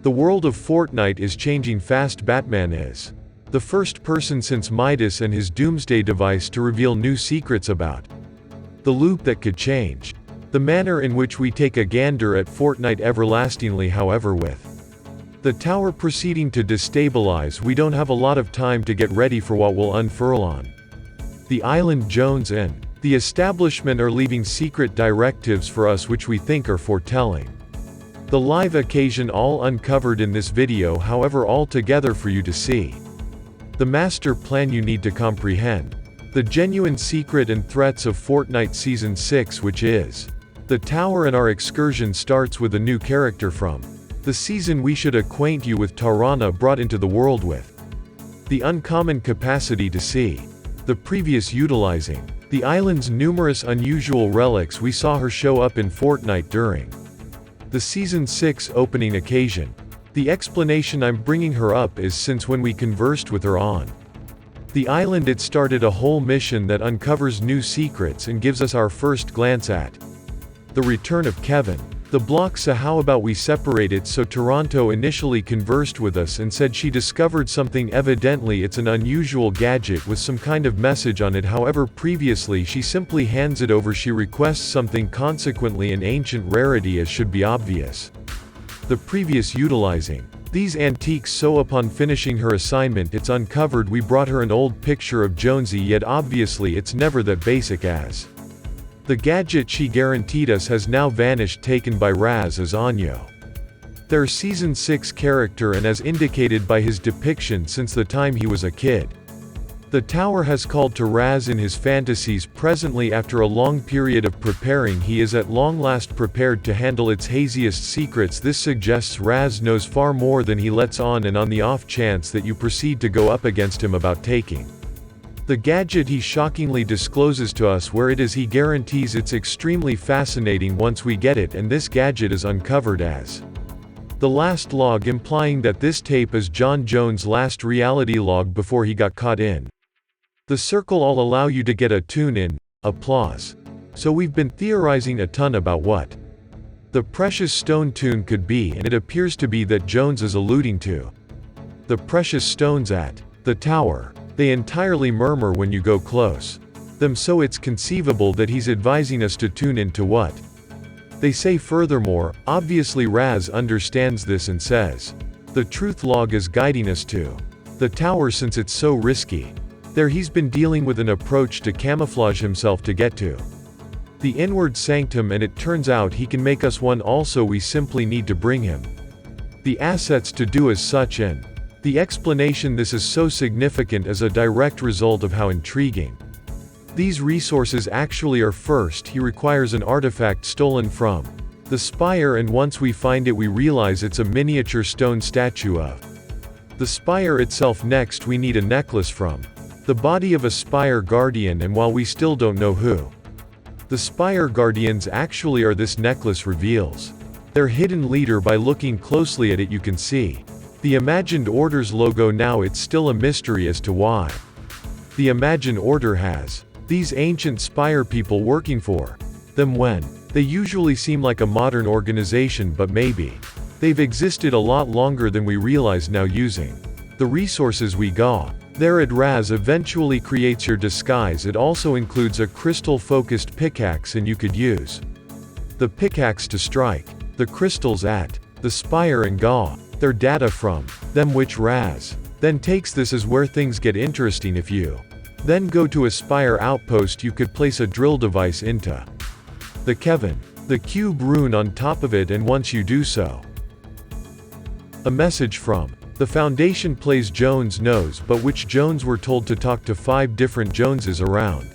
The world of Fortnite is changing fast. Batman is the first person since Midas and his Doomsday device to reveal new secrets about the loop that could change the manner in which we take a gander at Fortnite everlastingly. However, with the tower proceeding to destabilize, we don't have a lot of time to get ready for what will unfurl on the island. Jones and the establishment are leaving secret directives for us which we think are foretelling the live occasion, all uncovered in this video. However, all together for you to see the master plan you need to comprehend the genuine secret and threats of Fortnite Season 6, which is the tower. And our excursion starts with a new character from the season. We should acquaint you with Tarana, brought into the world with the uncommon capacity to see the previous, utilizing the island's numerous unusual relics. We saw her show up in Fortnite during the Season 6 opening occasion. The explanation I'm bringing her up is since when we conversed with her on the island, it started a whole mission that uncovers new secrets and gives us our first glance at the return of Kevin the block. So how about we separate it? So Toronto initially conversed with us and said she discovered something. Evidently it's an unusual gadget with some kind of message on it. However, previously she simply hands it over. She requests something, consequently an ancient rarity, as should be obvious. The previous utilizing these antiques. So upon finishing her assignment, it's uncovered. We brought her an old picture of Jonesy, yet obviously it's never that basic as the gadget she guaranteed us has now vanished, taken by Raz as Anyo, their Season 6 character, and as indicated by his depiction since the time he was a kid. The tower has called to Raz in his fantasies. Presently, after a long period of preparing, he is at long last prepared to handle its haziest secrets. This suggests Raz knows far more than he lets on, and on the off chance that you proceed to go up against him about taking the gadget, he shockingly discloses to us where it is. He guarantees it's extremely fascinating once we get it, and this gadget is uncovered as the last log, implying that this tape is John Jones' last reality log before he got caught in the circle. I'll allow you to get a tune in. Applause. So we've been theorizing a ton about what the precious stone tune could be, and it appears to be that Jones is alluding to the precious stones at the tower. They entirely murmur when you go close them, so it's conceivable that he's advising us to tune into what they say. Furthermore, obviously Raz understands this and says the truth log is guiding us to the tower since it's so risky. There he's been dealing with an approach to camouflage himself to get to the inward sanctum, and it turns out he can make us one also. We simply need to bring him the assets to do as such, and the explanation this is so significant as a direct result of how intriguing these resources actually are. First, he requires an artifact stolen from the spire, and once we find it, we realize it's a miniature stone statue of the spire itself. Next, we need a necklace from the body of a spire guardian, and while we still don't know who the spire guardians actually are, this necklace reveals their hidden leader. By looking closely at it, you can see the Imagined Order's logo. Now it's still a mystery as to why the Imagined Order has these ancient spire people working for them when they usually seem like a modern organization, but maybe they've existed a lot longer than we realize now. Using the resources we got there at Raz eventually creates your disguise. It also includes a crystal-focused pickaxe, and you could use the pickaxe to strike the crystals at the spire and gaw their data from them, which Raz then takes. This is where things get interesting. If you then go to a spire outpost, you could place a drill device into the Kevin the cube rune on top of it, and once you do so, a message from the Foundation plays. Jones knows, but which Jones? We're told to talk to 5 different Joneses around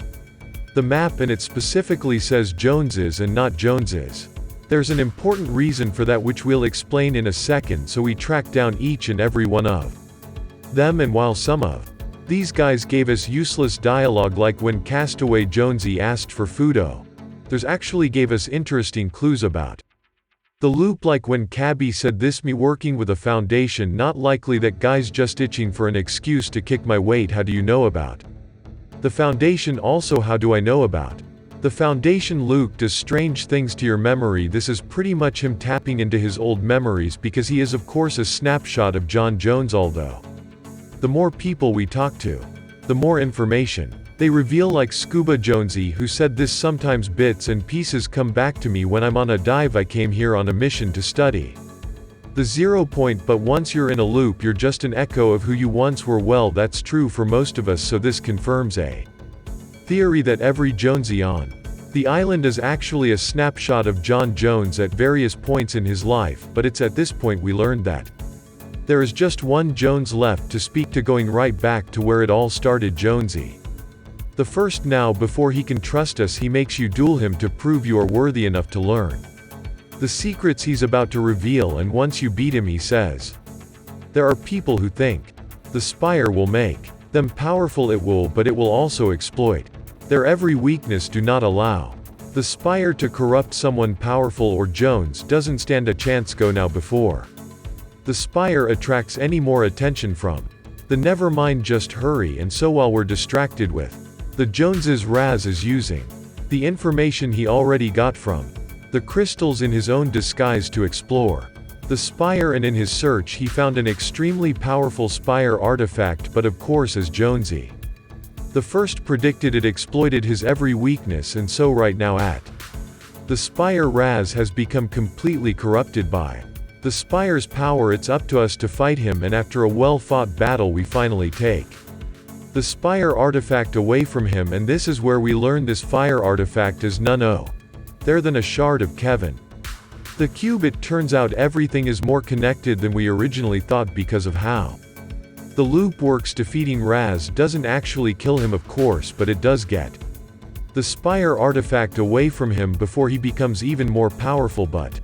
the map, and it specifically says Joneses and not Joneses. There's an important reason for that which we'll explain in a second. So we track down each and every one of them, and while some of these guys gave us useless dialogue, like when Castaway Jonesy asked for Fudo, there's actually gave us interesting clues about the loop, like when Cabby said this, me working with a Foundation, not likely. That guy's just itching for an excuse to kick my weight. How do you know about the Foundation? Also, how do I know about The Foundation Luke does strange things to your memory. This is pretty much him tapping into his old memories because he is of course a snapshot of Jon Jones. Although the more people we talk to, the more information they reveal, like Scuba Jonesy, who said this: sometimes bits and pieces come back to me when I'm on a dive. I came here on a mission to study the 0 point, but once you're in a loop you're just an echo of who you once were. Well, that's true for most of us, so this confirms a theory that every Jonesy on the island is actually a snapshot of Jon Jones at various points in his life, but it's at this point we learned that there is just one Jones left to speak to, going right back to where it all started. Jonesy the first. Now, before he can trust us, he makes you duel him to prove you are worthy enough to learn the secrets he's about to reveal, and once you beat him, he says, there are people who think the Spire will make them powerful. It will, but it will also exploit their every weakness. Do not allow the Spire to corrupt someone powerful, or Jones doesn't stand a chance. Go now before the Spire attracts any more attention from the never mind, just hurry. And so while we're distracted with the Joneses, Raz is using the information he already got from the crystals in his own disguise to explore the Spire, and in his search he found an extremely powerful Spire artifact, but of course, as Jonesy the first predicted, it exploited his every weakness, and so right now at the Spire, Raz has become completely corrupted by the Spire's power. It's up to us to fight him, and after a well-fought battle we finally take the Spire artifact away from him, and this is where we learn this fire artifact is none other than a shard of Kevin the Cube. It turns out everything is more connected than we originally thought because of how the loop works. Defeating Raz doesn't actually kill him, of course, but it does get the Spire artifact away from him before he becomes even more powerful. But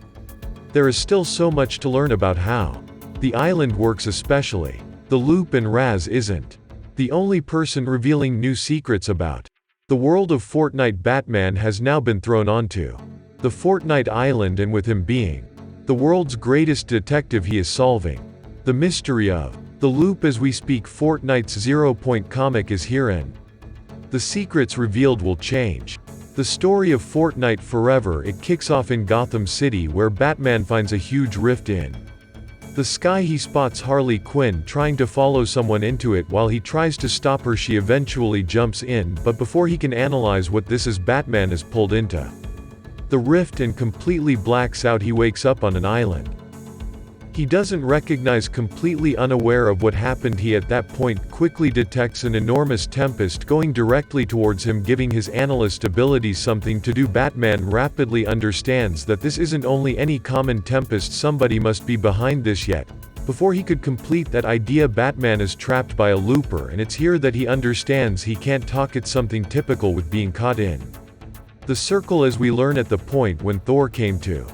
there is still so much to learn about how the island works, especially the loop, and Raz isn't the only person revealing new secrets about the world of Fortnite. Batman has now been thrown onto the Fortnite island, and with him being the world's greatest detective, he is solving the mystery of the loop as we speak. Fortnite's 0 point comic is here, and the secrets revealed will change the story of Fortnite forever. It kicks off in Gotham City, where Batman finds a huge rift in the sky. He spots Harley Quinn trying to follow someone into it. While he tries to stop her, she eventually jumps in, but before he can analyze what this is, Batman is pulled into the rift and completely blacks out. He wakes up on an island he doesn't recognize. Completely unaware of what happened, he at that point quickly detects an enormous tempest going directly towards him, giving his analyst abilities something to do. Batman rapidly understands that this isn't only any common tempest, somebody must be behind this. Yet before he could complete that idea, Batman is trapped by a looper, and it's here that he understands he can't talk. It's something typical with being caught in the circle, as we learn at the point when Thor came to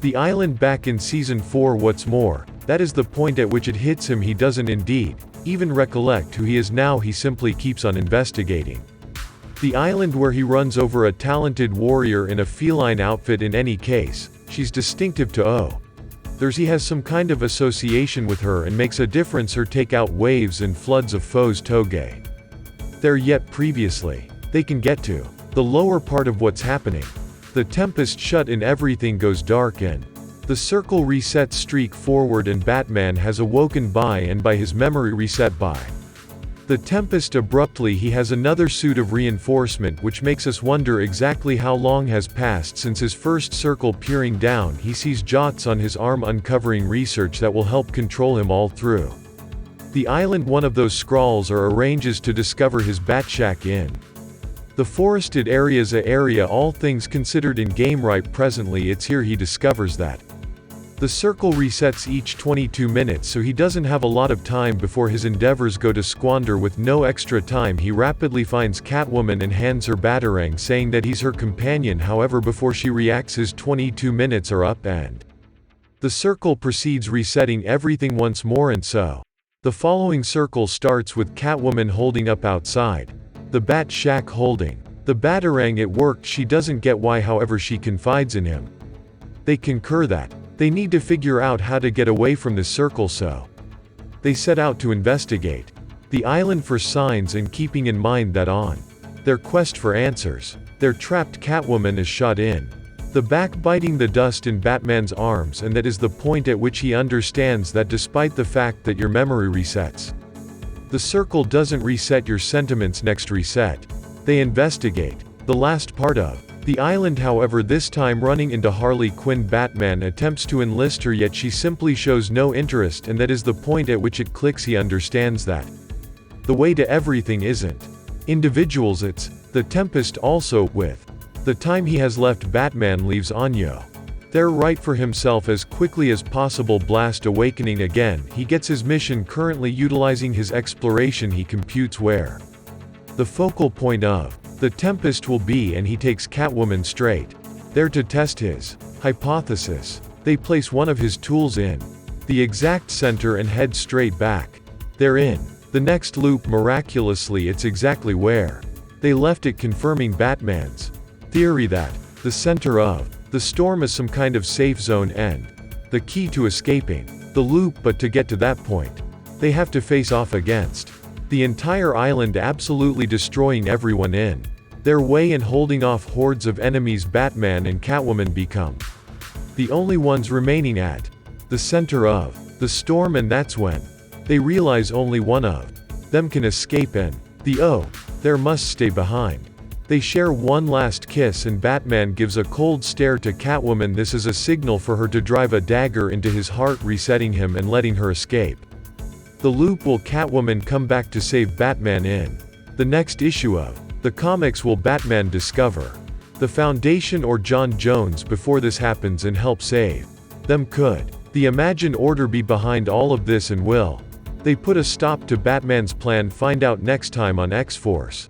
the island back in Season 4. What's more, that is the point at which it hits him. He doesn't indeed even recollect who he is now. He simply keeps on investigating the island, where he runs over a talented warrior in a feline outfit. In any case, she's distinctive to others. He has some kind of association with her and makes a difference. Her take out waves and floods of foes. Toge there, yet previously they can get to the lower part of what's happening. The tempest shut in, everything goes dark, and the circle resets. Streak forward, and Batman has awoken by his memory reset by the tempest. Abruptly he has another suit of reinforcement, which makes us wonder exactly how long has passed since his first circle. Peering down, he sees Jots on his arm, uncovering research that will help control him all through the island. One of those scrawls arranges to discover his Batshack in the forested areas, a area all things considered in game right. Presently it's here he discovers that the circle resets each 22 minutes, so he doesn't have a lot of time before his endeavors go to squander. With no extra time, he rapidly finds Catwoman and hands her Batarang, saying that he's her companion. However, before she reacts, his 22 minutes are up, and the circle proceeds resetting everything once more. And so the following circle starts with Catwoman holding up outside the Bat Shack holding the Batarang. It worked. She doesn't get why, however she confides in him. They concur that they need to figure out how to get away from this circle, so they set out to investigate the island for signs, and keeping in mind that on their quest for answers. Their trapped Catwoman is shot in the back, biting the dust in Batman's arms, and that is the point at which he understands that despite the fact that your memory resets, the circle doesn't reset your sentiments. Next reset. They investigate the last part of the island, however, this time running into Harley Quinn. Batman attempts to enlist her, yet she simply shows no interest, and that is the point at which it clicks. He understands that the way to everything isn't individuals, it's the Tempest. Also, with the time he has left, Batman leaves Anyo there right for himself as quickly as possible. Blast awakening again. He gets his mission, currently utilizing his exploration. He computes where the focal point of the Tempest will be, and he takes Catwoman straight there to test his hypothesis. They place one of his tools in the exact center and head straight back. They're in the next loop. Miraculously, it's exactly where they left it, confirming Batman's theory that the center of the storm is some kind of safe zone and the key to escaping the loop. But to get to that point, they have to face off against the entire island, absolutely destroying everyone in their way and holding off hordes of enemies. Batman and Catwoman become the only ones remaining at the center of the storm, and that's when they realize only one of them can escape, and there must stay behind. They share one last kiss, and Batman gives a cold stare to Catwoman. This is a signal for her to drive a dagger into his heart, resetting him and letting her escape the loop. Will Catwoman come back to save Batman in the next issue of the comics? Will Batman discover the Foundation or John Jones before this happens and help save them? Could the Imagine Order be behind all of this, and will they put a stop to Batman's plan? Find out next time on X-Force.